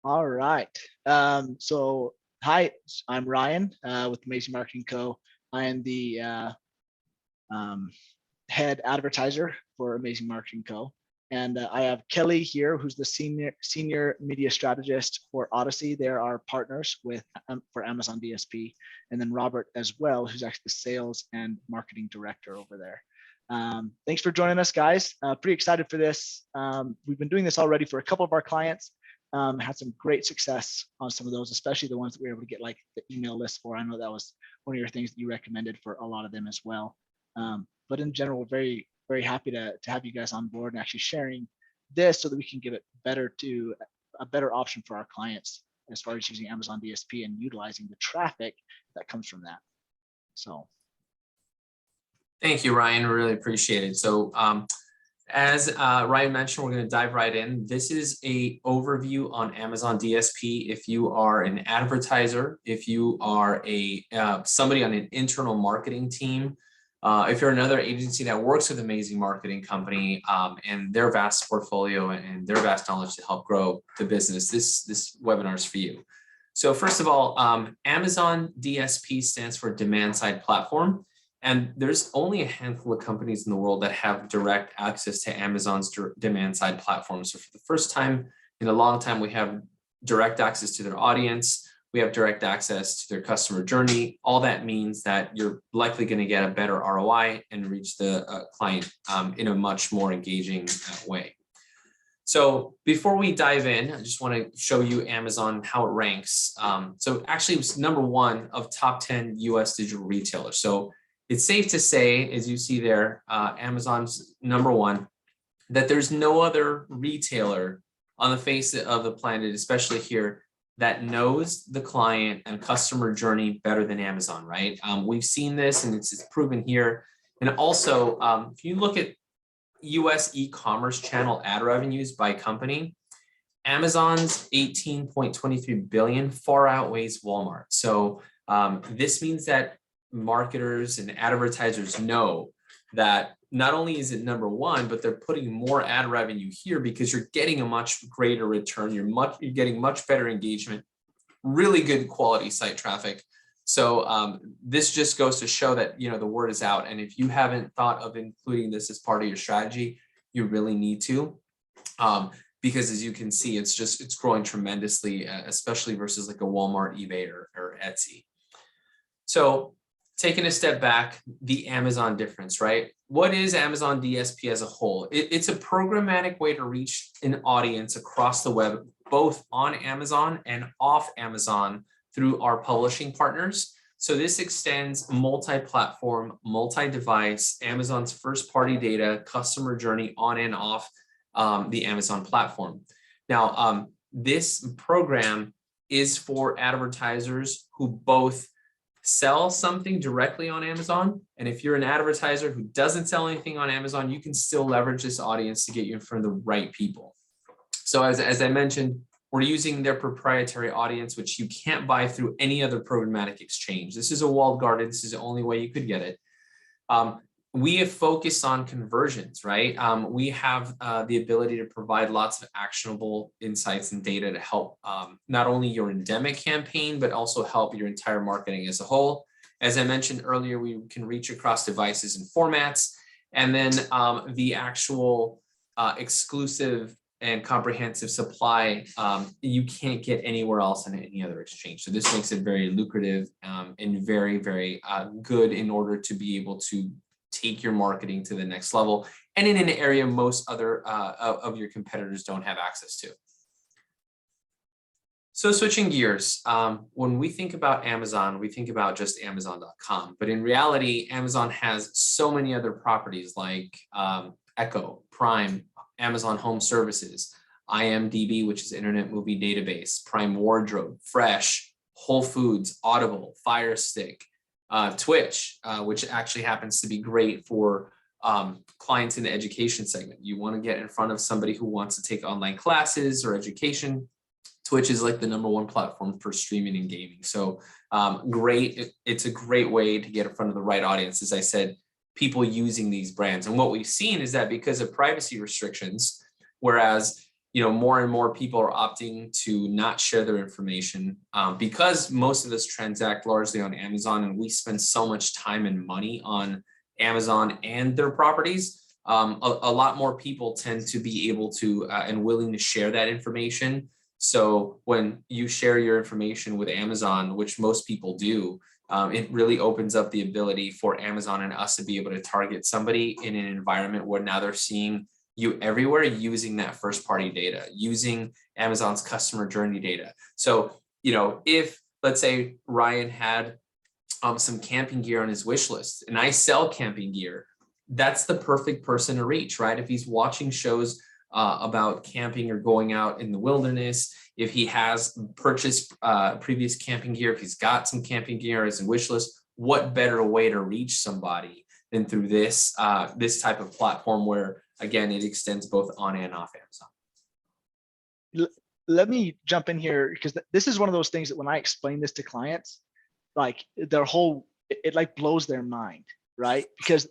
All right. So hi, I'm Ryan with Amazing Marketing Co. I am the um, head advertiser for Amazing Marketing Co. And I have Kelly here, who's the senior media strategist for Odyssey. They're our partners with for Amazon DSP, and then Robert as well, who's actually the sales and marketing director over there. Thanks for joining us, guys. Pretty excited for this. We've been doing this already for a couple of our clients. Had some great success on some of those, especially the ones that we were able to get like the email list for. I know that was one of your things that you recommended for a lot of them as well. But in general, we're very happy to have you guys on board and actually sharing this so that we can give it a better option for our clients as far as using Amazon DSP and utilizing the traffic that comes from that. So. Thank you, Ryan. Really appreciate it. So as Ryan mentioned, we're going to dive right in. This is a overview on Amazon DSP. If you are an advertiser, if you are somebody on an internal marketing team, if you're another agency that works with Amazing Marketing Company and their vast portfolio and their vast knowledge to help grow the business, this webinar is for you. So first of all, Amazon DSP stands for Demand Side Platform. And there's only a handful of companies in the world that have direct access to Amazon's demand side platform. So for the first time in a long time, we have direct access to their audience. We have direct access to their customer journey. All that means that you're likely going to get a better ROI and reach the client in a much more engaging way. So before we dive in, I just want to show you Amazon, how it ranks. So actually it was #1 of top 10 US digital retailers. So it's safe to say, as you see there, Amazon's #1, that there's no other retailer on the face of the planet, especially here, that knows the client and customer journey better than Amazon, right? We've seen this and it's proven here. And also, if you look at US e-commerce channel ad revenues by company, Amazon's 18.23 billion far outweighs Walmart. So this means that marketers and advertisers know that not only is it #1, but they're putting more ad revenue here because you're getting a much greater return. You're getting much better engagement, really good quality site traffic. So this just goes to show that, you know, the word is out. And if you haven't thought of including this as part of your strategy, you really need to. Because as you can see, it's growing tremendously, especially versus like a Walmart, eBay, or Etsy. So taking a step back, the Amazon difference, right? What is Amazon DSP as a whole? It's a programmatic way to reach an audience across the web, both on Amazon and off Amazon through our publishing partners. So this extends multi-platform, multi-device, Amazon's first-party data, customer journey on and off the Amazon platform. Now, this program is for advertisers who both sell something directly on Amazon. And if you're an advertiser who doesn't sell anything on Amazon, you can still leverage this audience to get you in front of the right people. So as I mentioned, we're using their proprietary audience, which you can't buy through any other programmatic exchange. This is a walled garden. This is the only way you could get it. We have focused on conversions, right? We have the ability to provide lots of actionable insights and data to help not only your endemic campaign, but also help your entire marketing as a whole. As I mentioned earlier, we can reach across devices and formats. And then the actual exclusive and comprehensive supply, you can't get anywhere else in any other exchange. So this makes it very lucrative and very, very good in order to be able to take your marketing to the next level, and in an area most other of your competitors don't have access to. So switching gears, when we think about Amazon, we think about just Amazon.com, but in reality, Amazon has so many other properties like Echo, Prime, Amazon Home Services, IMDb, which is Internet Movie Database, Prime Wardrobe, Fresh, Whole Foods, Audible, Fire Stick, Twitch, which actually happens to be great for clients in the education segment. You want to get in front of somebody who wants to take online classes or education. Twitch is like the #1 platform for streaming and gaming. So great. It's a great way to get in front of the right audience. As I said, people using these brands. And what we've seen is that because of privacy restrictions, whereas more and more people are opting to not share their information because most of us transact largely on Amazon, and we spend so much time and money on Amazon and their properties. A lot more people tend to be able to and willing to share that information. So when you share your information with Amazon, which most people do, it really opens up the ability for Amazon and us to be able to target somebody in an environment where now they're seeing you everywhere using that first party data, using Amazon's customer journey data. So, if let's say Ryan had some camping gear on his wish list and I sell camping gear, that's the perfect person to reach, right? If he's watching shows about camping or going out in the wilderness, if he has purchased previous camping gear, if he's got some camping gear as a wish list, what better way to reach somebody than through this type of platform where, again, it extends both on and off Amazon. Let me jump in here, because this is one of those things that when I explain this to clients, like it like blows their mind, right? Because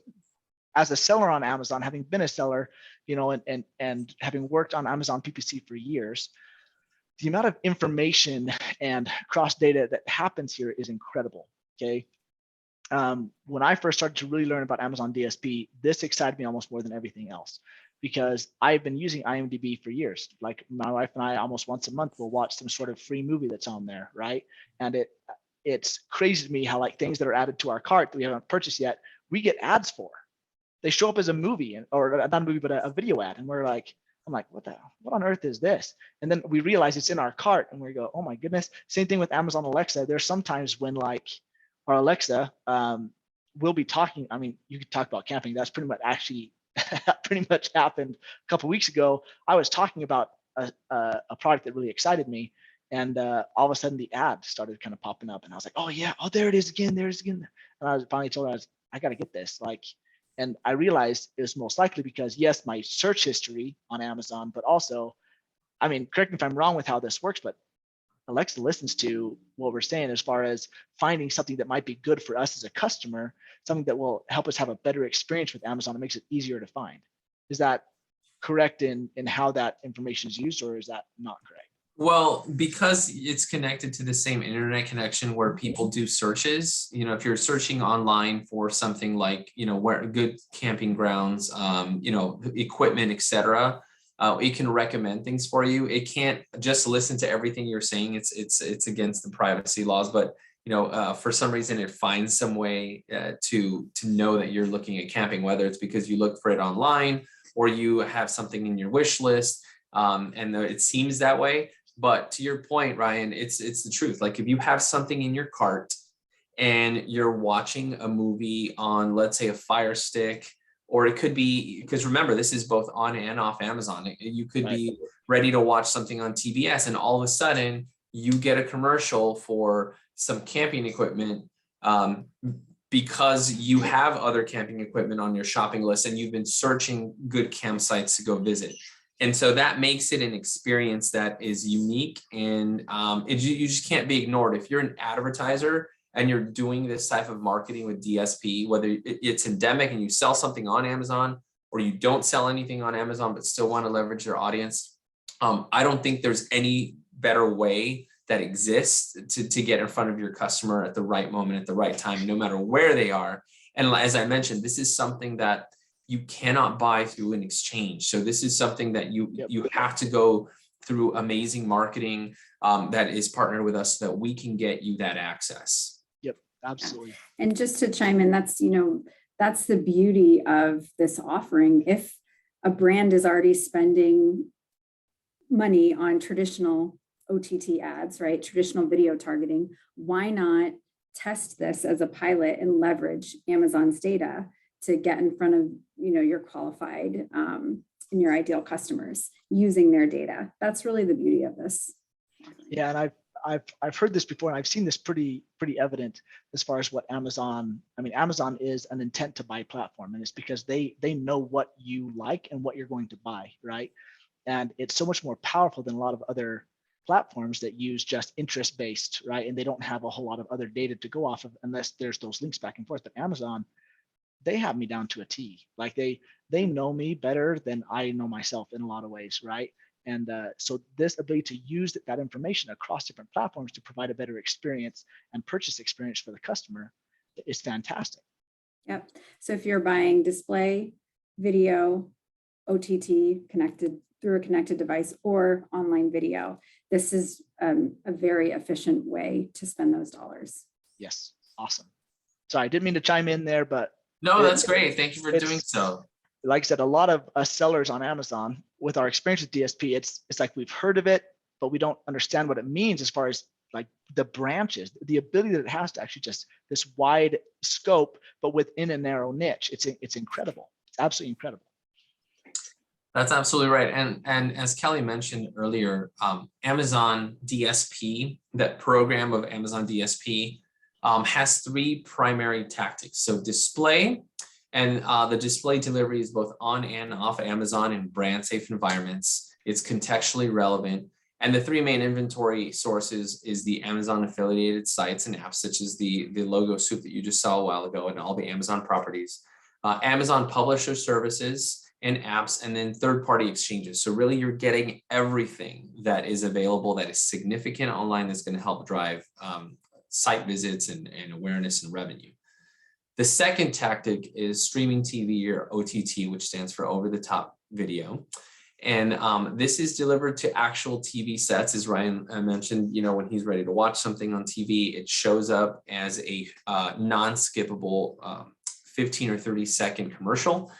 as a seller on Amazon, having been a seller, and having worked on Amazon PPC for years, the amount of information and cross data that happens here is incredible. Okay. When I first started to really learn about Amazon DSP, this excited me almost more than everything else, because I've been using IMDb for years. Like my wife and I, almost once a month, will watch some sort of free movie that's on there, right? And it's crazy to me how like things that are added to our cart that we haven't purchased yet, we get ads for. They show up as a movie, or not a movie, but a video ad, and I'm like, what on earth is this? And then we realize it's in our cart, and we go, oh my goodness. Same thing with Amazon Alexa. There's sometimes when like our Alexa will be talking. I mean, you could talk about camping. That's pretty much actually pretty much happened a couple of weeks ago. I was talking about a product that really excited me, and all of a sudden the ad started kind of popping up, and I was like, oh yeah, oh there it is again, and I was finally told I got to get this, like. And I realized it was most likely because, yes, my search history on Amazon, but also, I mean, correct me if I'm wrong with how this works, but Alexa listens to what we're saying as far as finding something that might be good for us as a customer, something that will help us have a better experience with Amazon. It makes it easier to find. Is that correct in how that information is used, or is that not correct? Well, because it's connected to the same internet connection where people do searches, if you're searching online for something like, where good camping grounds, equipment, etc., it can recommend things for you. It can't just listen to everything you're saying. It's against the privacy laws, but for some reason it finds some way to know that you're looking at camping, whether it's because you look for it online or you have something in your wish list, and it seems that way. But to your point, Ryan, it's the truth. Like if you have something in your cart and you're watching a movie on, let's say, a Fire Stick, or it could be, because remember, this is both on and off Amazon. You could be ready to watch something on TBS, and all of a sudden you get a commercial for some camping equipment because you have other camping equipment on your shopping list and you've been searching good campsites to go visit. And so that makes it an experience that is unique, and you just can't be ignored. If you're an advertiser and you're doing this type of marketing with DSP, whether it's endemic and you sell something on Amazon, or you don't sell anything on Amazon but still want to leverage your audience, I don't think there's any better way that exists to get in front of your customer at the right moment, at the right time, no matter where they are. And as I mentioned, this is something that you cannot buy through an exchange. So this is something that you have to go through amazing marketing that is partnered with us so that we can get you that access. Yep, absolutely. And just to chime in, that's the beauty of this offering. If a brand is already spending money on traditional OTT ads, right? Traditional video targeting, why not test this as a pilot and leverage Amazon's data to get in front of your qualified and your ideal customers using their data? That's really the beauty of this. Yeah, and I've heard this before, and I've seen this pretty evident as far as what Amazon. I mean, Amazon is an intent to buy platform, and it's because they know what you like and what you're going to buy, right? And it's so much more powerful than a lot of other platforms that use just interest based, right? And they don't have a whole lot of other data to go off of unless there's those links back and forth. But Amazon, they have me down to a T. Like they know me better than I know myself in a lot of ways, right? And so this ability to use that information across different platforms to provide a better experience and purchase experience for the customer is fantastic. Yep. So if you're buying display, video, OTT connected through a connected device or online video, this is a very efficient way to spend those dollars. Yes, awesome. Sorry, I didn't mean to chime in there, but No, that's great. Thank you for doing it's, so. like I said, a lot of us sellers on Amazon, with our experience with DSP, it's like we've heard of it, but we don't understand what it means as far as like the branches, the ability that it has to actually just this wide scope, but within a narrow niche. It's incredible. It's absolutely incredible. That's absolutely right. And as Kelly mentioned earlier, Amazon DSP, that program of Amazon DSP, has three primary tactics. So display, and the display delivery is both on and off Amazon in brand safe environments. It's contextually relevant. And the three main inventory sources is the Amazon affiliated sites and apps, such as the logo soup that you just saw a while ago and all the Amazon properties, Amazon publisher services and apps, and then third-party exchanges. So really you're getting everything that is available that is significant online that's going to help drive site visits and awareness and revenue. The second tactic is streaming TV or OTT, which stands for over-the-top video. And this is delivered to actual TV sets, as Ryan mentioned. You know, when he's ready to watch something on TV, it shows up as a non-skippable 15 or 30-second commercial.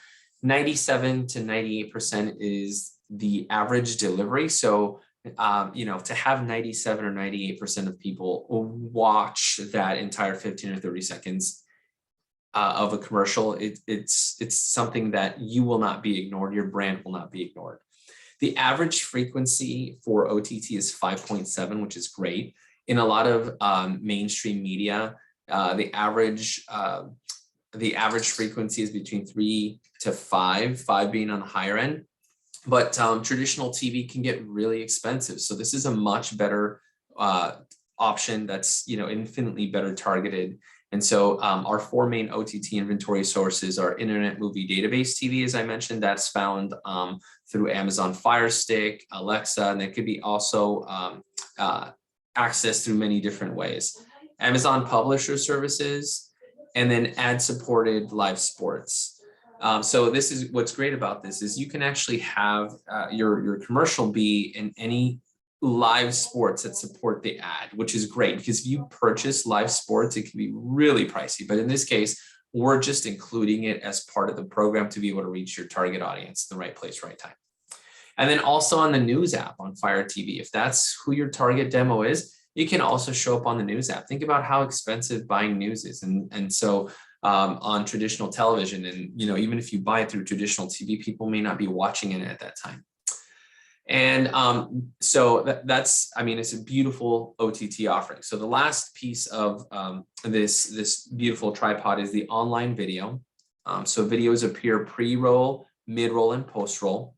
97 to 98% is the average delivery. So, you know, to have 97 or 98% of people watch that entire 15 or 30 seconds of a commercial, it's something that you will not be ignored. Your brand will not be ignored. The average frequency for OTT is 5.7, which is great. In a lot of mainstream media, the average frequency is between 3 to 5, 5 being on the higher end. But traditional TV can get really expensive. So this is a much better option that's, you know, infinitely better targeted. And so our four main OTT inventory sources are Internet Movie Database TV, as I mentioned, that's found through Amazon Fire Stick, Alexa, and that could be also accessed through many different ways. Amazon Publisher Services, and then ad-supported live sports. So this is what's great about this is you can actually have your commercial be in any live sports that support the ad, which is great because if you purchase live sports, it can be really pricey. But in this case, we're just including it as part of the program to be able to reach your target audience in the right place, right time. And then also on the news app on Fire TV, if that's who your target demo is, it can also show up on the news app. Think about how expensive buying news is. And so on traditional television, and you know, even if you buy it through traditional TV, people may not be watching it at that time. And so that's, I mean, it's a beautiful OTT offering. So the last piece of this beautiful tripod is the online video. So videos appear pre-roll, mid-roll, and post-roll.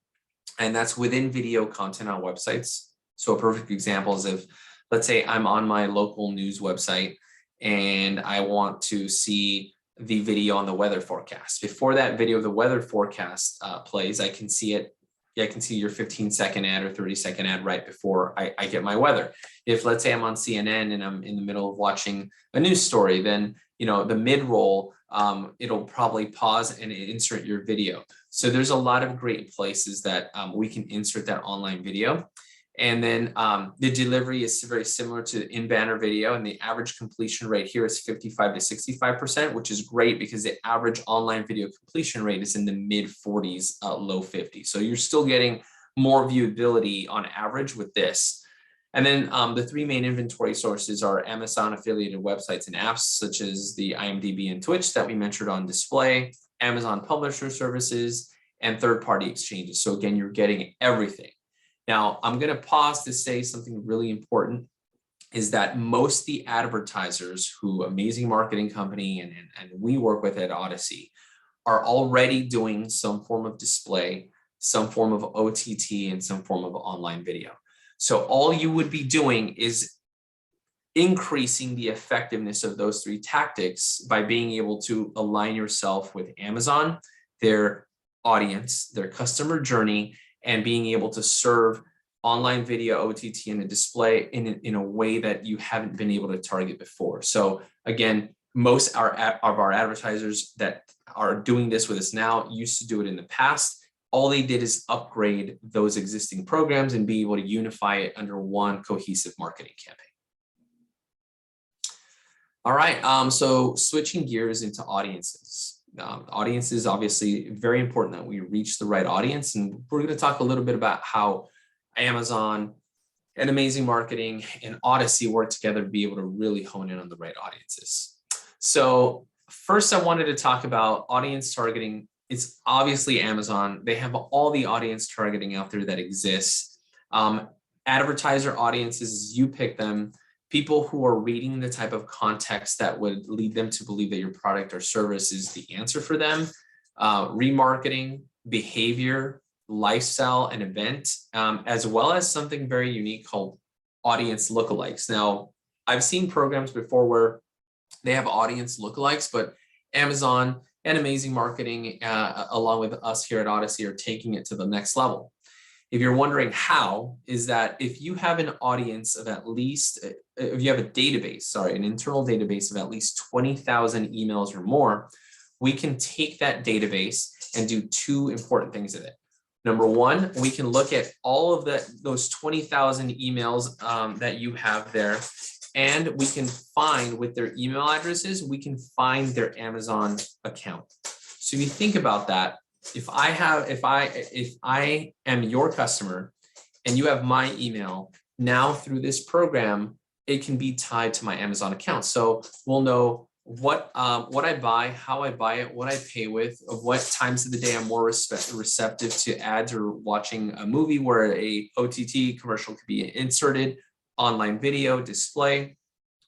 And that's within video content on websites. So a perfect example is if, let's say I'm on my local news website and I want to see the video on the weather forecast. Before that video of the weather forecast plays, I can see it. I can see your 15-second ad or 30-second ad right before I get my weather. If let's say I'm on CNN and I'm in the middle of watching a news story, then you know the mid-roll, it'll probably pause and insert your video. So there's a lot of great places that we can insert that online video. And then the delivery is very similar to in-banner video, and the average completion rate here is 55 to 65%, which is great because the average online video completion rate is in the mid-40s, low 50s. So you're still getting more viewability on average with this. And then the three main inventory sources are Amazon affiliated websites and apps, such as the IMDb and Twitch that we mentioned on display, Amazon publisher services, and third-party exchanges. So again, you're getting everything. Now, I'm going to pause to say something really important is that most of the advertisers who Amazing Marketing Company and we work with at Odyssey are already doing some form of display, some form of OTT, and some form of online video. So all you would be doing is increasing the effectiveness of those three tactics by being able to align yourself with Amazon, their audience, their customer journey, and being able to serve online video, OTT, and a display in a way that you haven't been able to target before. So again, most of our advertisers that are doing this with us now used to do it in the past. All they did is upgrade those existing programs and be able to unify it under one cohesive marketing campaign. All right, so switching gears into audiences. Audiences, obviously very important that we reach the right audience. And we're going to talk a little bit about how Amazon and Amazing Marketing and Odyssey work together to be able to really hone in on the right audiences. So first, I wanted to talk about audience targeting. It's obviously Amazon. They have all the audience targeting out there that exists. Advertiser audiences, you pick them, people who are reading the type of context that would lead them to believe that your product or service is the answer for them. Remarketing, behavior, lifestyle, and event, as well as something very unique called audience lookalikes. Now, I've seen programs before where they have audience lookalikes, but Amazon and Amazing Marketing, along with us here at Odyssey, are taking it to the next level. If you're wondering how, is that if you have an audience of at least, if you have a database, sorry, an internal database of at least 20,000 emails or more, we can take that database and do two important things with it. Number one, we can look at all of those 20,000 emails that you have there, and we can find with their email addresses, we can find their Amazon account. So if you think about that, if I am your customer and you have my email, now through this program, it can be tied to my Amazon account. So we'll know what I buy, how I buy it, what I pay with, of what times of the day I'm more receptive to ads or watching a movie where a OTT commercial could be inserted, online video, display.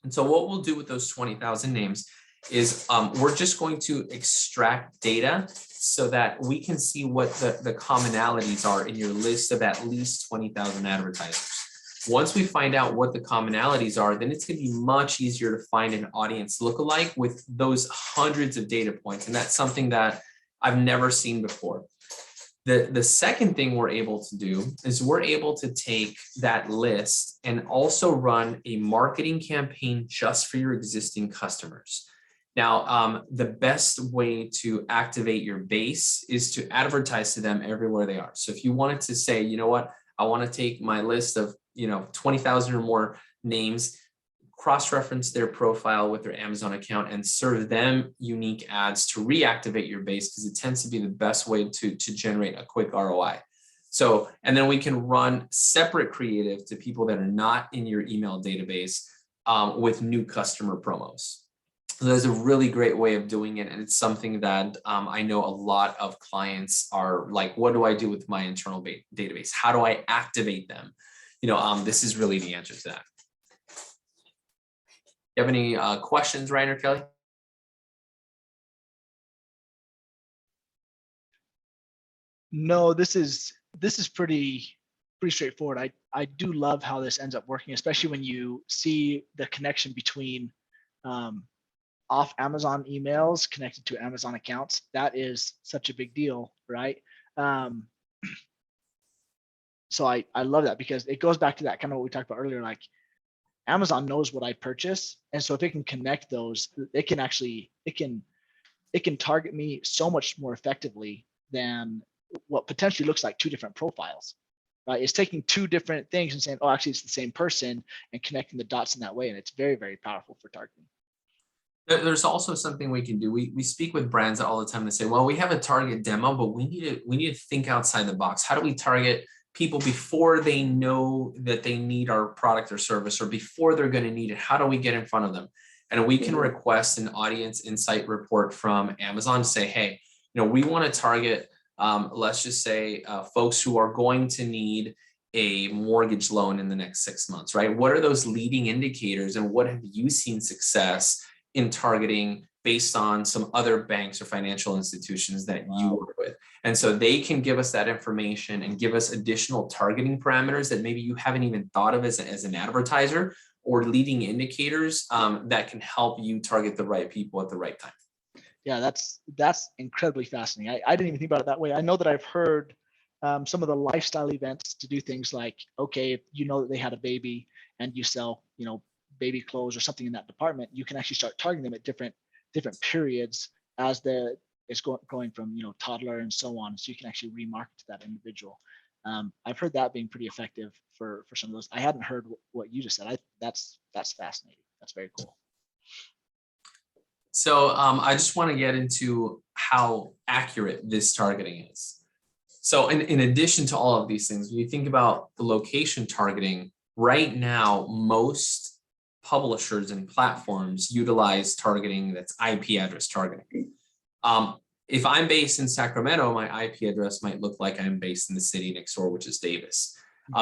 And so what we'll do with those 20,000 names is we're just going to extract data so that we can see what the commonalities are in your list of at least 20,000 advertisers. Once we find out what the commonalities are, then it's going to be much easier to find an audience lookalike with those hundreds of data points. And that's something that I've never seen before. The second thing we're able to do is we're able to take that list and also run a marketing campaign just for your existing customers. Now, the best way to activate your base is to advertise to them everywhere they are. So if you wanted to say, you know what, I want to take my list of 20,000 or more names, cross-reference their profile with their Amazon account and serve them unique ads to reactivate your base, because it tends to be the best way to generate a quick ROI. So, and then we can run separate creative to people that are not in your email database with new customer promos. So that's a really great way of doing it. And it's something that I know a lot of clients are like, what do I do with my internal database? How do I activate them? This is really the answer to that. You have any questions, Ryan or Kelly? No, this is pretty straightforward. I do love how this ends up working, especially when you see the connection between off Amazon emails connected to Amazon accounts. That is such a big deal, right? So I love that, because it goes back to that kind of what we talked about earlier, like Amazon knows what I purchase. And so if it can connect those, it can target me so much more effectively than what potentially looks like two different profiles, right? It's taking two different things and saying, oh, actually it's the same person, and connecting the dots in that way. And it's very, very powerful for targeting. There's also something we can do. We speak with brands all the time and say, well, we have a target demo, but we need to think outside the box. How do we target people before they know that they need our product or service, or before they're going to need it? How do we get in front of them? And we can request an audience insight report from Amazon to say, hey, we want to target, let's just say, folks who are going to need a mortgage loan in the next 6 months, right? What are those leading indicators, and what have you seen success in targeting based on some other banks or financial institutions that you work with? And so they can give us that information and give us additional targeting parameters that maybe you haven't even thought of as an advertiser, or leading indicators that can help you target the right people at the right time. Yeah, that's incredibly fascinating. I didn't even think about it that way. I know that I've heard some of the lifestyle events to do things like, okay, if you know that they had a baby and you sell, baby clothes or something in that department, you can actually start targeting them at different periods as it's going from toddler and so on. So you can actually remarket to that individual. I've heard that being pretty effective for some of those. I hadn't heard what you just said. That's fascinating. That's very cool. So I just want to get into how accurate this targeting is. So in addition to all of these things, when you think about the location targeting, right now, most publishers and platforms utilize targeting that's IP address targeting. If I'm based in Sacramento, my IP address might look like I'm based in the city next door, which is Davis.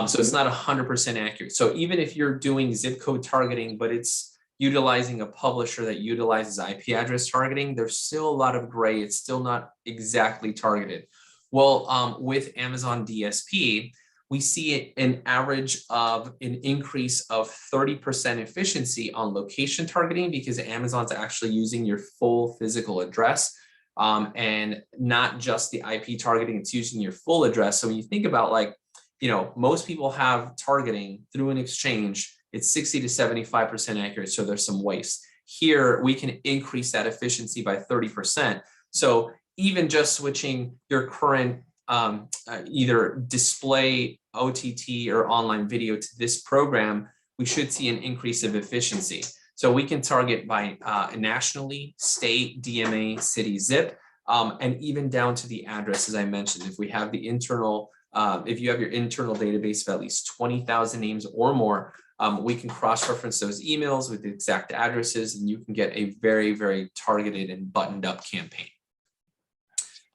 So it's not 100% accurate. So even if you're doing zip code targeting, but it's utilizing a publisher that utilizes IP address targeting, there's still a lot of gray. It's still not exactly targeted. Well, with Amazon DSP, we see an average of an increase of 30% efficiency on location targeting because Amazon's actually using your full physical address and not just the IP targeting, it's using your full address. So when you think about most people have targeting through an exchange, it's 60 to 75% accurate. So there's some waste. Here, we can increase that efficiency by 30%. So even just switching your current either display, OTT, or online video to this program, we should see an increase of efficiency. So we can target by nationally, state, DMA, city, zip, and even down to the address, as I mentioned. If we have the internal, if you have your internal database of at least 20,000 names or more, we can cross-reference those emails with the exact addresses, and you can get a very, very targeted and buttoned up campaign.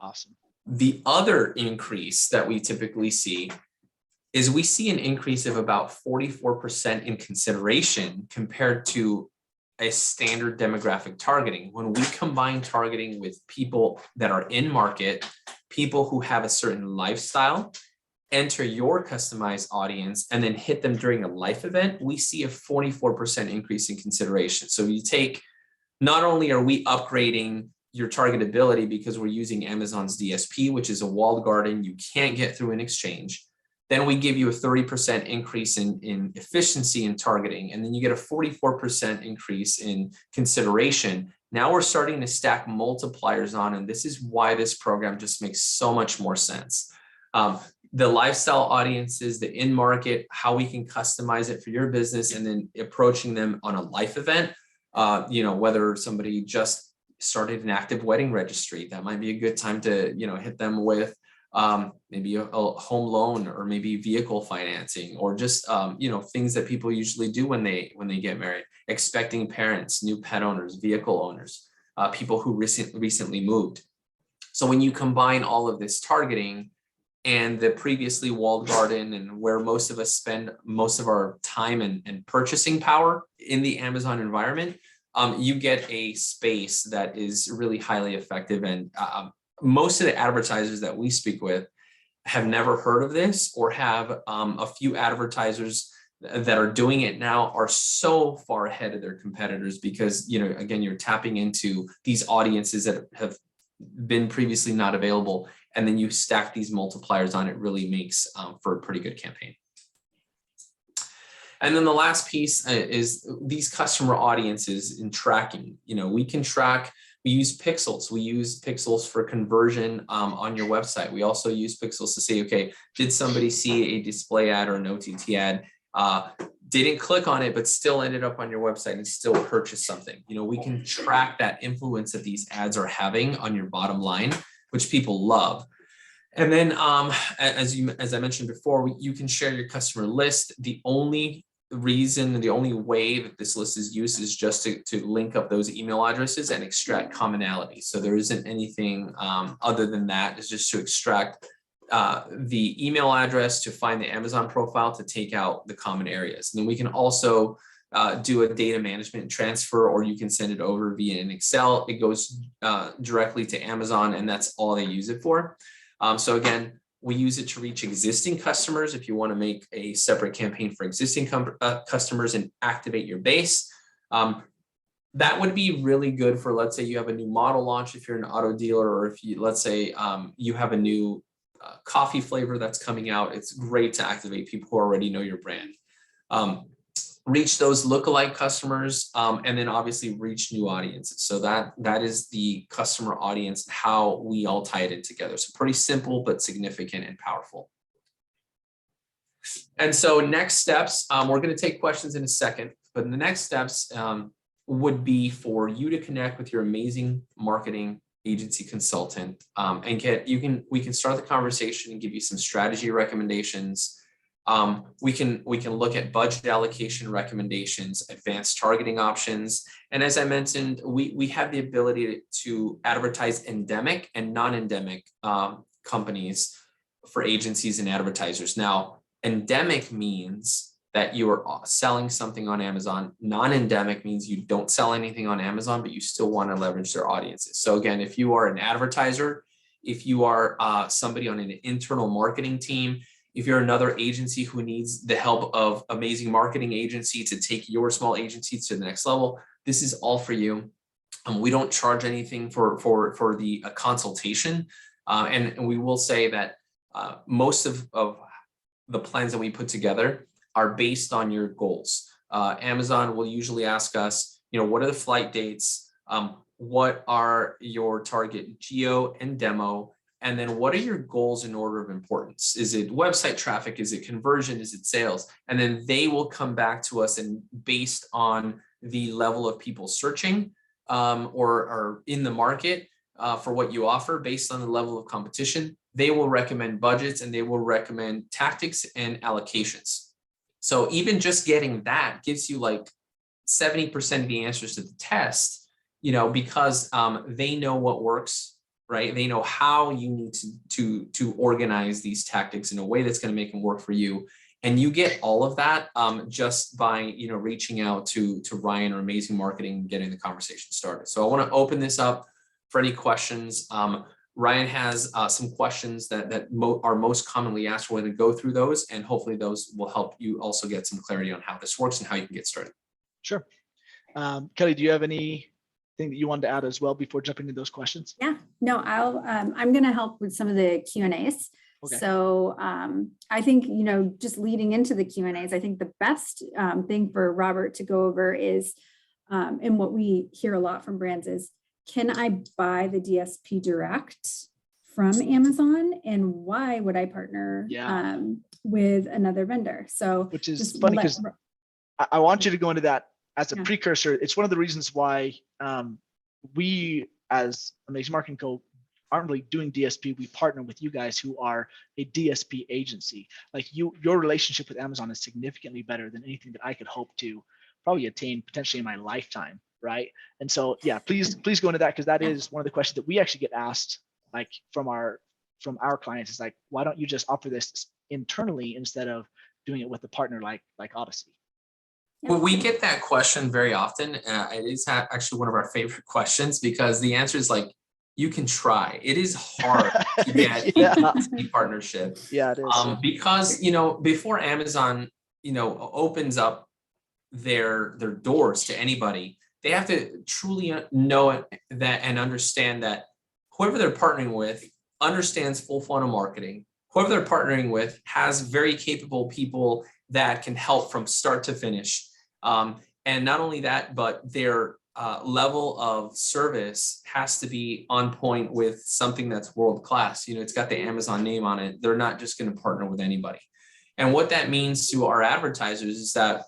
Awesome. The other increase that we typically see is we see an increase of about 44% in consideration compared to a standard demographic targeting. When we combine targeting with people that are in market, people who have a certain lifestyle, enter your customized audience, and then hit them during a life event, we see a 44% increase in consideration. So you take, not only are we upgrading your targetability because we're using Amazon's DSP, which is a walled garden you can't get through an exchange, then we give you a 30% increase in efficiency in targeting, and then you get a 44% increase in consideration. Now we're starting to stack multipliers on, and this is why this program just makes so much more sense. The lifestyle audiences, the in-market, how we can customize it for your business, and then approaching them on a life event, whether somebody just started an active wedding registry, that might be a good time to, hit them with maybe a home loan or maybe vehicle financing, or just, things that people usually do when they get married, expecting parents, new pet owners, vehicle owners, people who recently moved. So when you combine all of this targeting and the previously walled garden, and where most of us spend most of our time and purchasing power in the Amazon environment, you get a space that is really highly effective. And most of the advertisers that we speak with have never heard of this, or have a few advertisers that are doing it now are so far ahead of their competitors because, again, you're tapping into these audiences that have been previously not available. And then you stack these multipliers on, it really makes for a pretty good campaign. And then the last piece is these customer audiences in tracking. We can track, we use pixels. We use pixels for conversion on your website. We also use pixels to say, okay, did somebody see a display ad or an OTT ad, didn't click on it, but still ended up on your website and still purchased something. We can track that influence that these ads are having on your bottom line, which people love. And then as I mentioned before, you can share your customer list. The only way that this list is used is just to link up those email addresses and extract commonality. So there isn't anything other than that. It's just to extract the email address, to find the Amazon profile, to take out the common areas. And then we can also do a data management transfer, or you can send it over via an Excel. It goes directly to Amazon, and that's all they use it for. So again, we use it to reach existing customers. If you want to make a separate campaign for existing customers and activate your base, that would be really good for, let's say you have a new model launch if you're an auto dealer, or if you, let's say you have a new coffee flavor that's coming out. It's great to activate people who already know your brand. Reach those lookalike customers, and then obviously reach new audiences. So that is the customer audience, how we all tie it in together. So pretty simple, but significant and powerful. And so next steps, we're going to take questions in a second, but the next steps would be for you to connect with your amazing marketing agency consultant, and we can start the conversation and give you some strategy recommendations. We can look at budget allocation recommendations, advanced targeting options. And as I mentioned, we have the ability to advertise endemic and non-endemic companies for agencies and advertisers. Now, endemic means that you are selling something on Amazon. Non-endemic means you don't sell anything on Amazon, but you still want to leverage their audiences. So again, if you are an advertiser, if you are somebody on an internal marketing team, if you're another agency who needs the help of amazing marketing agency to take your small agency to the next level, this is all for you. We don't charge anything for the consultation. And we will say that most of the plans that we put together are based on your goals. Amazon will usually ask us, what are the flight dates? What are your target geo and demo? And then what are your goals in order of importance? Is it website traffic? Is it conversion? Is it sales? And then they will come back to us, and based on the level of people searching or in the market for what you offer, based on the level of competition, they will recommend budgets and they will recommend tactics and allocations. So even just getting that gives you like 70% of the answers to the test, because they know what works, right? They know how you need to organize these tactics in a way that's going to make them work for you. And you get all of that just by reaching out to Ryan or Amazing Marketing and getting the conversation started. So I want to open this up for any questions. Ryan has some questions that are most commonly asked. We're going to go through those, and hopefully those will help you also get some clarity on how this works and how you can get started. Sure. Kelly, do you have anything that you wanted to add as well before jumping into those questions? Yeah, no, I'm going to help with some of the Q&As. Okay. So I think, just leading into the Q&As, I think the best thing for Robert to go over is, and what we hear a lot from brands is, can I buy the DSP direct from Amazon, and why would I partner with another vendor? So which is funny because I want you to go into that as a precursor. It's one of the reasons why we as Amazing Marketing Co. aren't really doing DSP. We partner with you guys who are a DSP agency. Like your relationship with Amazon is significantly better than anything that I could hope to probably attain potentially in my lifetime. Right. And so, please go into that, because that is one of the questions that we actually get asked, like from our clients, is like, why don't you just offer this internally instead of doing it with a partner like Odyssey? Well, we get that question very often. It is actually one of our favorite questions, because the answer is like, you can try. It is hard to get a partnership. Yeah, it is. Because, before Amazon, opens up their doors to anybody, they have to truly know that and understand that whoever they're partnering with understands full funnel marketing. Whoever they're partnering with has very capable people that can help from start to finish. And not only that, but their level of service has to be on point with something that's world class. It's got the Amazon name on it. They're not just going to partner with anybody. And what that means to our advertisers is that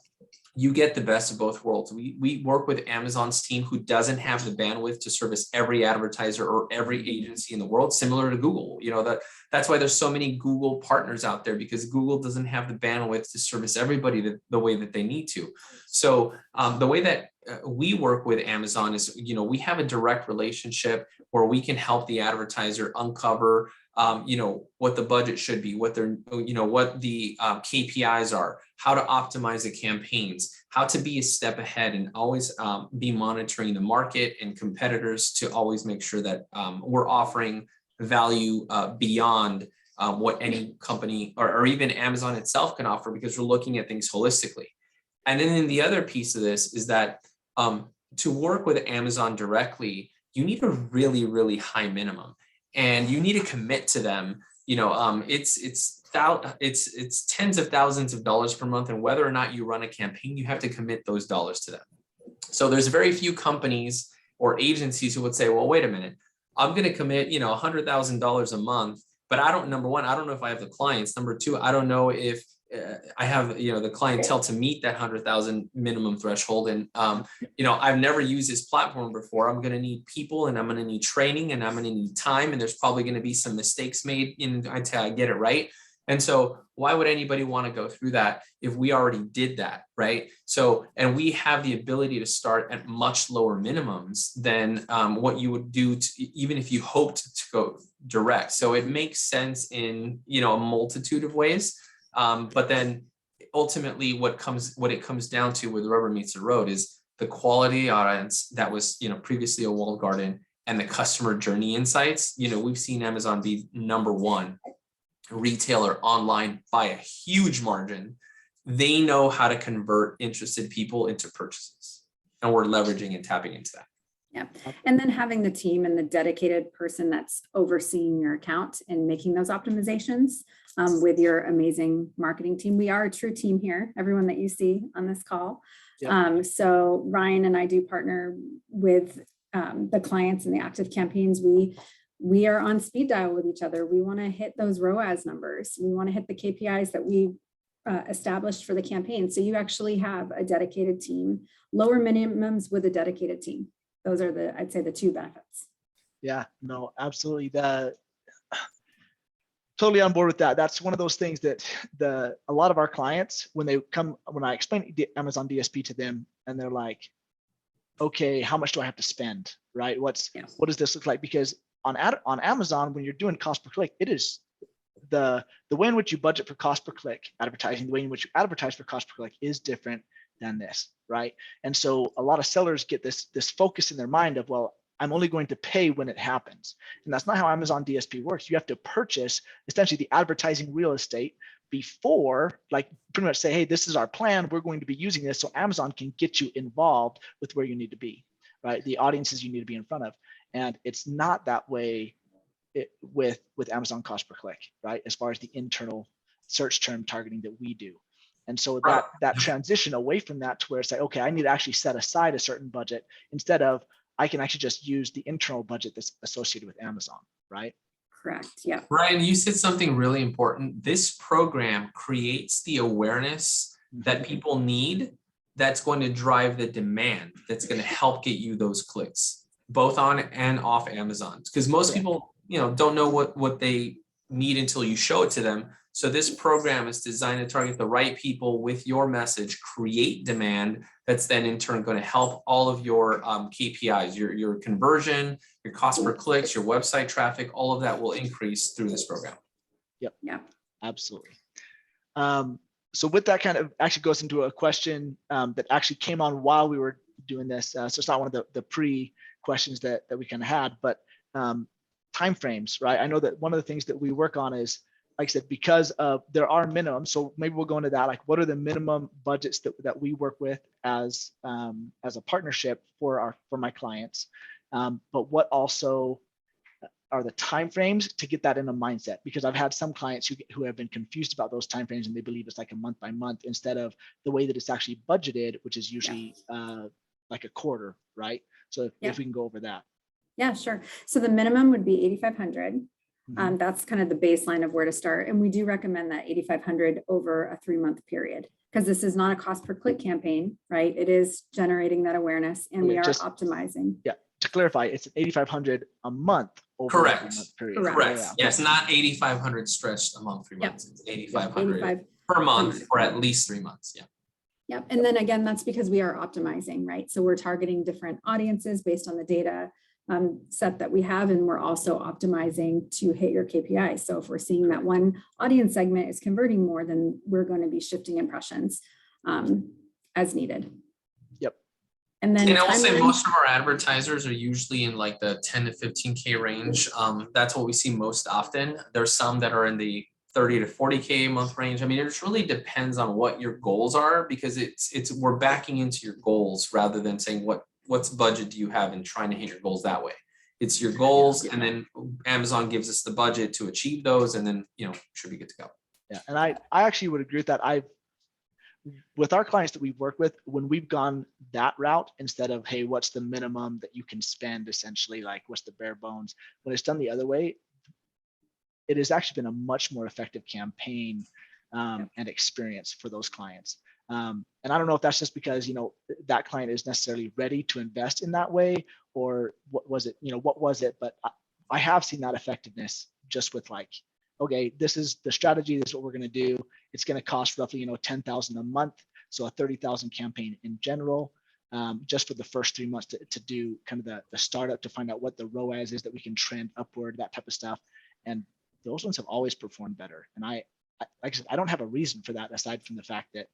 you get the best of both worlds. We work with Amazon's team, who doesn't have the bandwidth to service every advertiser or every agency in the world, similar to Google. That's why there's so many Google partners out there, because Google doesn't have the bandwidth to service everybody the way that they need to. So the way that we work with Amazon is, we have a direct relationship where we can help the advertiser uncover what the budget should be, what their, what the KPIs are, how to optimize the campaigns, how to be a step ahead, and always be monitoring the market and competitors to always make sure that we're offering value beyond what any company or even Amazon itself can offer, because we're looking at things holistically. And then the other piece of this is that to work with Amazon directly, you need a really, really high minimum. And you need to commit to them it's tens of thousands of dollars per month, and whether or not you run a campaign, you have to commit those dollars to them. So there's very few companies or agencies who would say, well, wait a minute, I'm going to commit, $100,000 a month, but number one, I don't know if I have the clients. Number two, I don't know if I have, the clientele to meet that 100,000 minimum threshold. And, I've never used this platform before. I'm going to need people, and I'm going to need training, and I'm going to need time. And there's probably going to be some mistakes made until I get it right. And so why would anybody want to go through that if we already did that, right? So, and we have the ability to start at much lower minimums than what you would do even if you hoped to go direct. So it makes sense in, a multitude of ways. But then ultimately what it comes down to where the rubber meets the road is the quality audience that was, previously a walled garden, and the customer journey insights. We've seen Amazon be number one retailer online by a huge margin. They know how to convert interested people into purchases, and we're leveraging and tapping into that. Yeah. And then having the team and the dedicated person that's overseeing your account and making those optimizations with your amazing marketing team. We are a true team here, everyone that you see on this call. Yep. So Ryan and I do partner with the clients and the active campaigns. We are on speed dial with each other. We want to hit those ROAS numbers. We want to hit the KPIs that we established for the campaign. So you actually have a dedicated team, lower minimums with a dedicated team. Those are I'd say the two benefits. Yeah, no, absolutely. Totally on board with that. That's one of those things that a lot of our clients, when I explain Amazon DSP to them, and they're like, okay, how much do I have to spend? Right? What does this look like? Because on Amazon, when you're doing cost per click, it is the way in which you budget for cost per click advertising, the way in which you advertise for cost per click is different than this, right? And so a lot of sellers get this focus in their mind of, well, I'm only going to pay when it happens. And that's not how Amazon DSP works. You have to purchase essentially the advertising real estate before, like pretty much say, hey, this is our plan. We're going to be using this, so Amazon can get you involved with where you need to be, right? The audiences you need to be in front of. And it's not that way with Amazon cost per click, right? As far as the internal search term targeting that we do. And so that transition away from that to where it's like, okay, I need to actually set aside a certain budget instead of I can actually just use the internal budget that's associated with Amazon, right? Correct. Yeah. Ryan, you said something really important. This program creates the awareness that people need that's going to drive the demand that's going to help get you those clicks, both on and off Amazon. Because most people, don't know what they need until you show it to them. So this program is designed to target the right people with your message, create demand that's then in turn going to help all of your KPIs, your conversion, your cost per clicks, your website traffic, all of that will increase through this program. Yep. Yeah, absolutely. So with that kind of actually goes into a question that actually came on while we were doing this. So it's not one of the pre questions that we kind of had, but timeframes, right? I know that one of the things that we work on is, like I said, because there are minimums. So maybe we'll go into that. Like, what are the minimum budgets that we work with as a partnership for my clients? But what also are the timeframes to get that in a mindset? Because I've had some clients who have been confused about those timeframes, and they believe it's like a month by month instead of the way that it's actually budgeted, which is usually like a quarter, right? So if we can go over that. Yeah, sure. So the minimum would be 8,500. That's kind of the baseline of where to start. And we do recommend that 8,500 over a 3-month period, because this is not a cost per click campaign, right? It is generating that awareness, and we are optimizing. Yeah. To clarify, it's 8,500 a month over Correct. a 3-month period. Correct. Yeah, it's not 8,500 stretched among 3 months. It's 8,500 per month for at least 3 months. Yeah. Yep. And then again, that's because we are optimizing, right? So we're targeting different audiences based on the data set that we have, and we're also optimizing to hit your KPIs. So if we're seeing that one audience segment is converting more, then we're going to be shifting impressions as needed. Yep. And then I will say most of our advertisers are usually in like the 10 to 15K range. That's what we see most often. There's some that are in the 30 to 40K a month range. I mean, it just really depends on what your goals are, because we're backing into your goals rather than saying what's budget do you have and trying to hit your goals that way. it's your goals, and then Amazon gives us the budget to achieve those, and then, you know, should be good to go. Yeah, and I actually would agree with that. With our clients that we work with, when we've gone that route, instead of, hey, what's the minimum that you can spend, essentially, like what's the bare bones, when it's done the other way, it has actually been a much more effective campaign and experience for those clients. And I don't know if that's just because, you know, that client is necessarily ready to invest in that way, or what was it, you know, what was it? But I have seen that effectiveness just with like, okay, this is the strategy, this is what we're going to do. It's going to cost roughly, you know, $10,000 a month. So a 30,000 campaign in general, just for the first 3 months to do kind of the startup, to find out what the ROAS is that we can trend upward, that type of stuff. And those ones have always performed better. And like I said, I don't have a reason for that aside from the fact that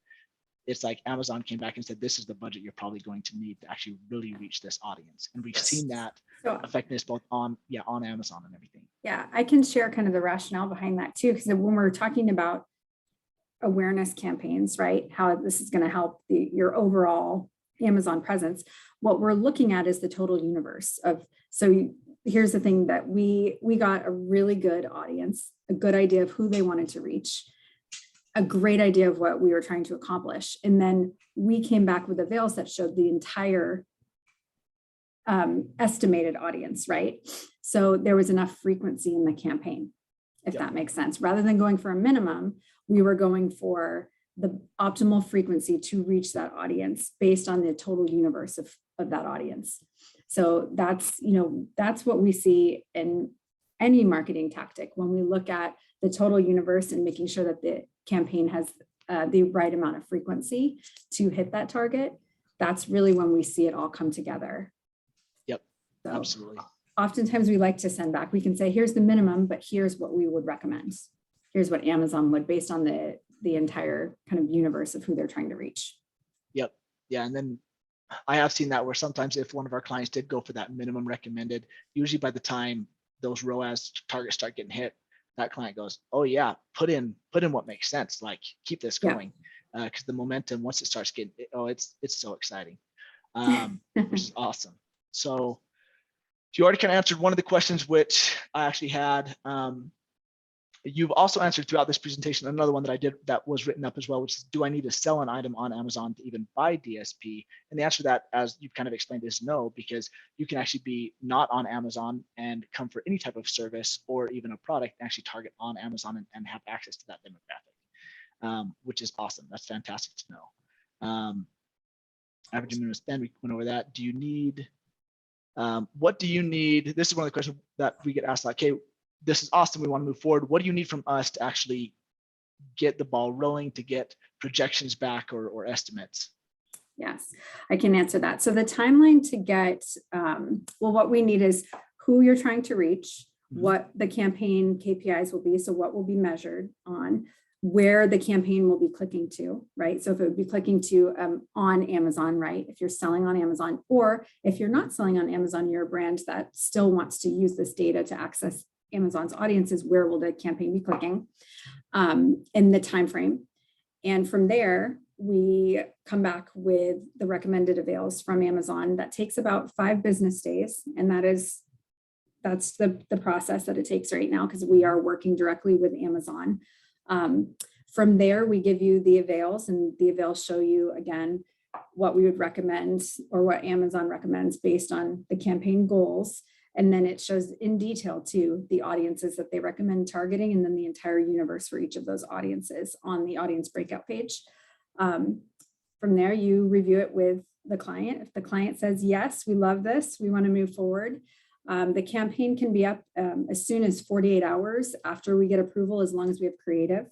it's like Amazon came back and said, this is the budget you're probably going to need to actually really reach this audience. And we've seen that effectiveness both on Amazon and everything. Yeah, I can share kind of the rationale behind that too, because when we're talking about awareness campaigns, right, how this is going to help your overall Amazon presence, what we're looking at is the total universe of, so here's the thing, that we got a really good audience, a good idea of who they wanted to reach, a great idea of what we were trying to accomplish. And then we came back with avails that showed the entire estimated audience, right? So there was enough frequency in the campaign, if that makes sense. Rather than going for a minimum, we were going for the optimal frequency to reach that audience based on the total universe of that audience. So that's, you know, that's what we see in any marketing tactic when we look at the total universe and making sure that the campaign has the right amount of frequency to hit that target. That's really when we see it all come together. Yep, so absolutely. Oftentimes we like to send back, we can say, here's the minimum, but here's what we would recommend. Here's what Amazon would, based on the entire kind of universe of who they're trying to reach. Yep. Yeah. And then I have seen that where sometimes if one of our clients did go for that minimum recommended, usually by the time those ROAS targets start getting hit, that client goes, oh yeah, put in what makes sense. Like keep this going. Because the momentum, once it starts getting, it's so exciting, which is awesome. So you already kind of answered one of the questions which I actually had. You've also answered throughout this presentation another one that I did that was written up as well, which is, do I need to sell an item on Amazon to even buy DSP? And the answer to that, as you've kind of explained, is no, because you can actually be not on Amazon and come for any type of service or even a product and actually target on Amazon and have access to that demographic, which is awesome. That's fantastic to know. Average minimum spend, we went over that. Do you need, what do you need? This is one of the questions that we get asked, like, okay, this is awesome, we want to move forward. What do you need from us to actually get the ball rolling, to get projections back or estimates? Yes, I can answer that. So the timeline to get, well, what we need is who you're trying to reach, what the campaign KPIs will be, so what will be measured on, where the campaign will be clicking to, right? So if it would be clicking to on Amazon, right? If you're selling on Amazon, or if you're not selling on Amazon, you're a brand that still wants to use this data to access Amazon's audiences, where will the campaign be clicking, in the time frame. And from there, we come back with the recommended avails from Amazon. That takes about 5 business days. And that's the process that it takes right now, because we are working directly with Amazon. From there, we give you the avails, and the avails show you, again, what we would recommend or what Amazon recommends based on the campaign goals. And then it shows in detail too the audiences that they recommend targeting, and then the entire universe for each of those audiences on the audience breakout page. From there, you review it with the client. If the client says, yes, we love this, we want to move forward, the campaign can be up as soon as 48 hours after we get approval, as long as we have creative.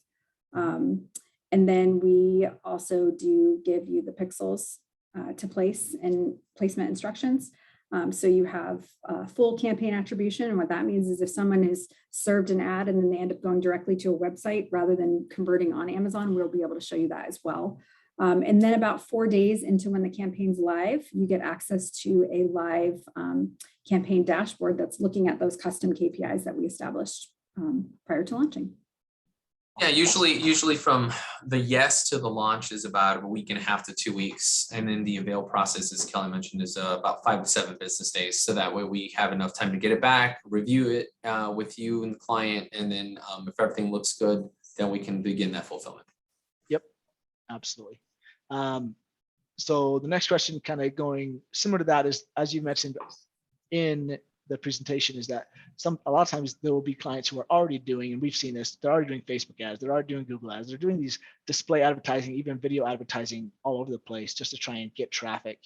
And then we also do give you the pixels to place and placement instructions. So you have full campaign attribution. And what that means is if someone is served an ad and then they end up going directly to a website rather than converting on Amazon, we'll be able to show you that as well. And then about 4 days into when the campaign's live, you get access to a live campaign dashboard that's looking at those custom KPIs that we established prior to launching. Yeah, usually from the yes to the launch is about a week and a half to 2 weeks. And then the avail process, as Kelly mentioned, is about 5 to 7 business days. So that way we have enough time to get it back, review it with you and the client. And then if everything looks good, then we can begin that fulfillment. Yep, absolutely. So the next question, kind of going similar to that, is, as you mentioned in the presentation, is that a lot of times there will be clients who are already doing, and we've seen this, they're already doing Facebook ads, they're already doing Google ads, they're doing these display advertising, even video advertising all over the place just to try and get traffic.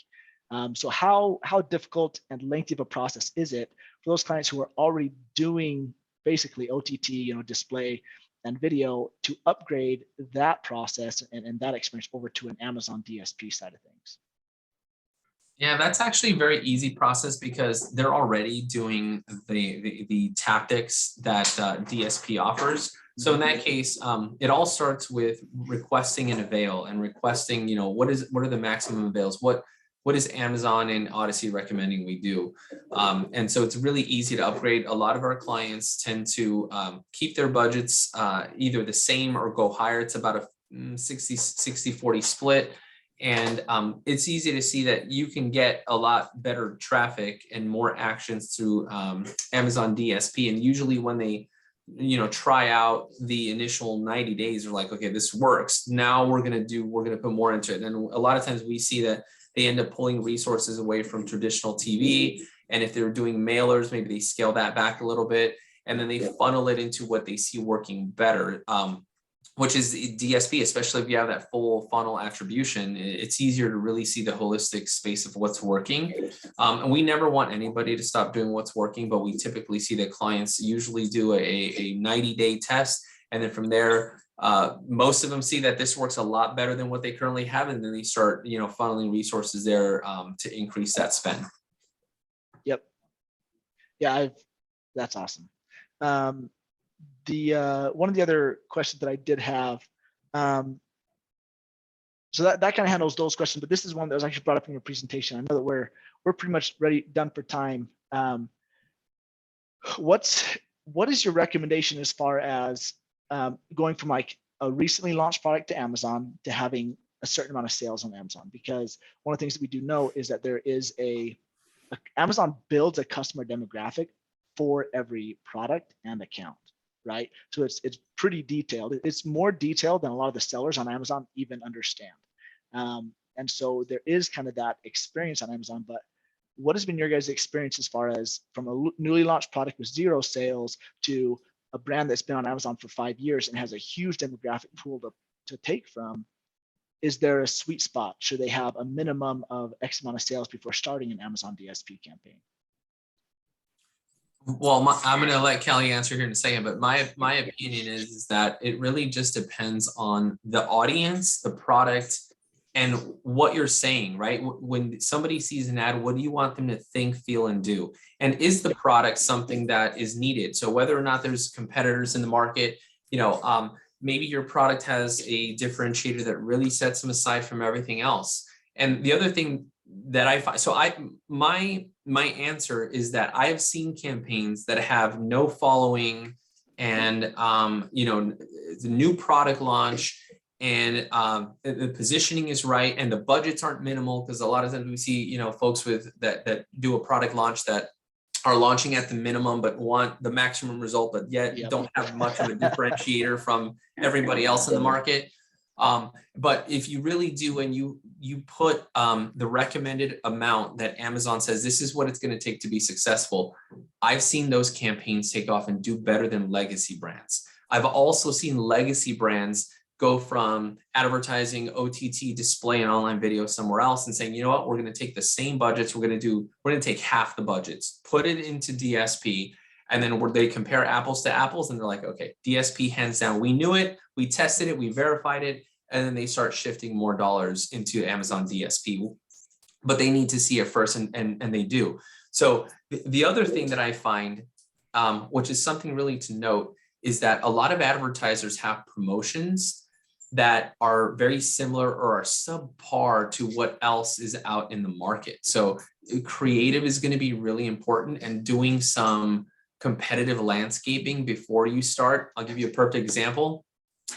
So how difficult and lengthy of a process is it for those clients who are already doing basically OTT, display and video, to upgrade that process and that experience over to an Amazon DSP side of things? Yeah, that's actually a very easy process because they're already doing the tactics that DSP offers. So in that case, it all starts with requesting an avail and requesting, what are the maximum avails? What is Amazon and Odyssey recommending we do? And so it's really easy to upgrade. A lot of our clients tend to keep their budgets either the same or go higher. It's about a 60-40 split. And it's easy to see that you can get a lot better traffic and more actions through Amazon DSP. And usually when they, try out the initial 90 days, they're like, okay, this works. Now we're going to put more into it. And a lot of times we see that they end up pulling resources away from traditional TV. And if they're doing mailers, maybe they scale that back a little bit, and then they funnel it into what they see working better. Which is DSP, especially if you have that full funnel attribution, it's easier to really see the holistic space of what's working. And we never want anybody to stop doing what's working, but we typically see that clients usually do a 90-day test. And then from there, most of them see that this works a lot better than what they currently have. And then they start, funneling resources there to increase that spend. Yep. Yeah, that's awesome. One of the other questions that I did have, so that kind of handles those questions, but this is one that was actually brought up in your presentation. I know that we're pretty much done for time. What is your recommendation as far as going from like a recently launched product to Amazon to having a certain amount of sales on Amazon? Because one of the things that we do know is that there is Amazon builds a customer demographic for every product and account. Right. So it's pretty detailed. It's more detailed than a lot of the sellers on Amazon even understand. And so there is kind of that experience on Amazon. But what has been your guys' experience as far as from a newly launched product with 0 sales to a brand that's been on Amazon for 5 years and has a huge demographic pool to take from? Is there a sweet spot? Should they have a minimum of X amount of sales before starting an Amazon DSP campaign? Well, I'm going to let Kelly answer here in a second, but my opinion is that it really just depends on the audience, the product, and what you're saying, right? When somebody sees an ad, what do you want them to think, feel, and do? And is the product something that is needed? So whether or not there's competitors in the market, maybe your product has a differentiator that really sets them aside from everything else. And the other thing that I find, so my answer is that I've seen campaigns that have no following and the new product launch and the positioning is right and the budgets aren't minimal, because a lot of times we see folks with that do a product launch that are launching at the minimum but want the maximum result, but yet don't have much of a differentiator from everybody else in the market. But if you really do, and you put the recommended amount that Amazon says this is what it's going to take to be successful, I've seen those campaigns take off and do better than legacy brands. I've also seen legacy brands go from advertising OTT, display, and online video somewhere else and saying, you know what, we're going to take the same budgets, we're going to take half the budgets, put it into DSP. And then they compare apples to apples and they're like, okay, DSP hands down. We knew it, we tested it, we verified it. And then they start shifting more dollars into Amazon DSP, but they need to see it first, and they do. So the other thing that I find, which is something really to note, is that a lot of advertisers have promotions that are very similar or are subpar to what else is out in the market. So creative is going to be really important, and doing some competitive landscaping before you start. I'll give you a perfect example.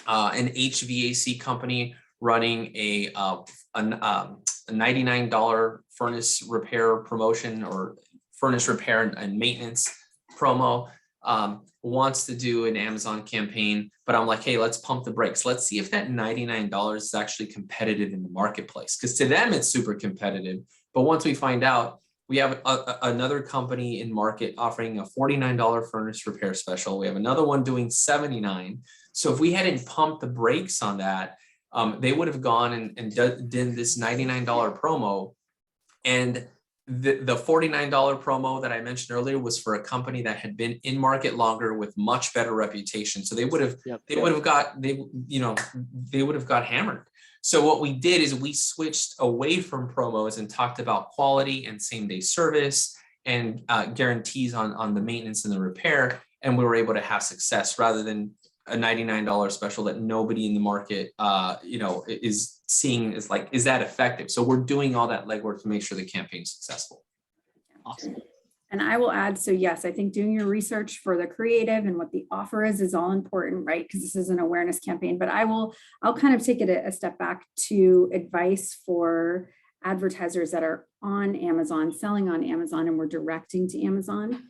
an HVAC company running a $99 furnace repair promotion or furnace repair and maintenance promo, wants to do an Amazon campaign, but I'm like, hey, let's pump the brakes. Let's see if that $99 is actually competitive in the marketplace. Because to them, it's super competitive. But once we find out, we have another company in market offering a $49 furnace repair special. We have another one doing $79. So if we hadn't pumped the brakes on that, they would have gone and done this $99 promo. And the $49 promo that I mentioned earlier was for a company that had been in market longer with much better reputation. So they would have got hammered. So what we did is we switched away from promos and talked about quality and same day service and guarantees on the maintenance and the repair. And we were able to have success rather than a $99 special that nobody in the market, is seeing is like, is that effective? So we're doing all that legwork to make sure the campaign is successful. Awesome. And I will add, so yes, I think doing your research for the creative and what the offer is all important, right? Because this is an awareness campaign, but I'll kind of take it a step back to advice for advertisers that are on Amazon, selling on Amazon, and we're directing to Amazon.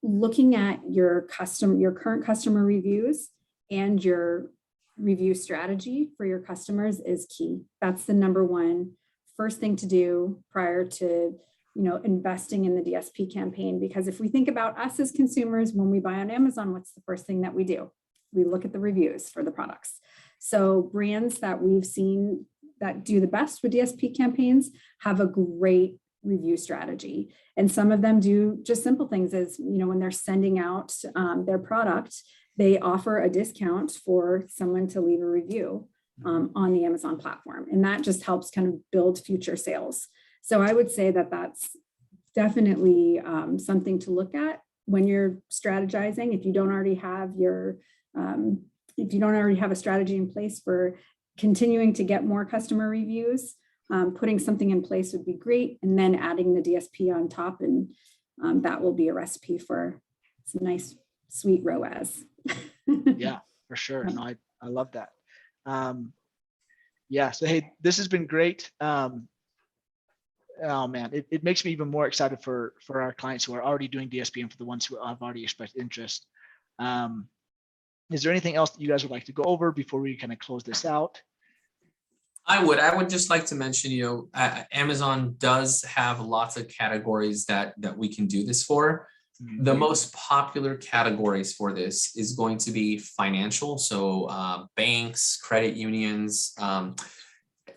Looking at your current customer reviews and your review strategy for your customers is key. That's the number one first thing to do prior to investing in the DSP campaign. Because if we think about us as consumers, when we buy on Amazon, what's the first thing that we do? We look at the reviews for the products. So brands that we've seen that do the best with DSP campaigns have a great review strategy. And some of them do just simple things as, when they're sending out their product, they offer a discount for someone to leave a review on the Amazon platform. And that just helps kind of build future sales. So I would say that that's definitely something to look at when you're strategizing. If you don't already have a strategy in place for continuing to get more customer reviews, putting something in place would be great. And then adding the DSP on top, and that will be a recipe for some nice, sweet ROAS. Yeah, for sure. No, I love that. So hey, this has been great. Oh man, it makes me even more excited for our clients who are already doing DSP and for the ones who have already expressed interest. Is there anything else that you guys would like to go over before we kind of close this out? I would just like to mention, Amazon does have lots of categories that we can do this for. Mm-hmm. The most popular categories for this is going to be financial. So banks, credit unions,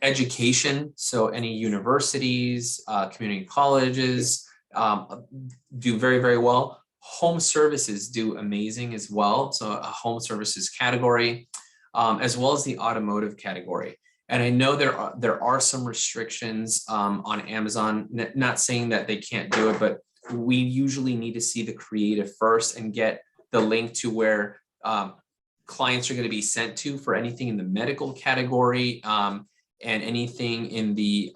education. So any universities, community colleges do very, very well. Home services do amazing as well. So a home services category, as well as the automotive category. And I know there are some restrictions on Amazon, not saying that they can't do it, but we usually need to see the creative first and get the link to where clients are going to be sent to for anything in the medical category and anything in the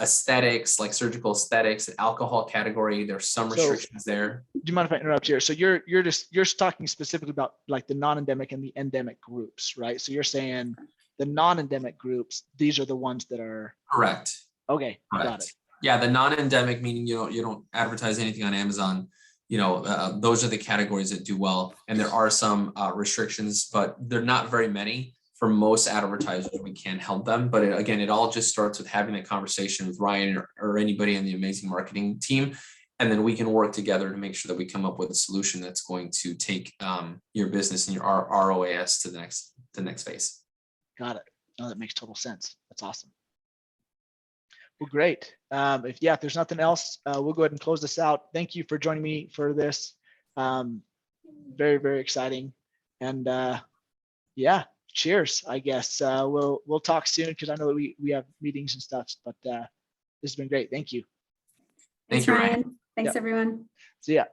aesthetics, like surgical aesthetics, alcohol category. There's some restrictions there. Do you mind if I interrupt here? So you're talking specifically about like the non-endemic and the endemic groups, right? So you're saying the non-endemic groups, these are the ones that are correct. Okay, correct. Got it. Yeah, the non-endemic, meaning you don't advertise anything on Amazon. Those are the categories that do well, and there are some restrictions, but they're not very many. For most advertisers, we can help them, but it all just starts with having a conversation with Ryan or anybody in the Amazing Marketing team, and then we can work together to make sure that we come up with a solution that's going to take your business and your ROAS to the next phase. Got it. No, that makes total sense. That's awesome. Well, great. If there's nothing else, we'll go ahead and close this out. Thank you for joining me for this. Very, very exciting. And cheers, I guess. We'll talk soon because I know that we have meetings and stuff, but this has been great. Thank you. Thanks, Ryan. Thanks, everyone. See ya.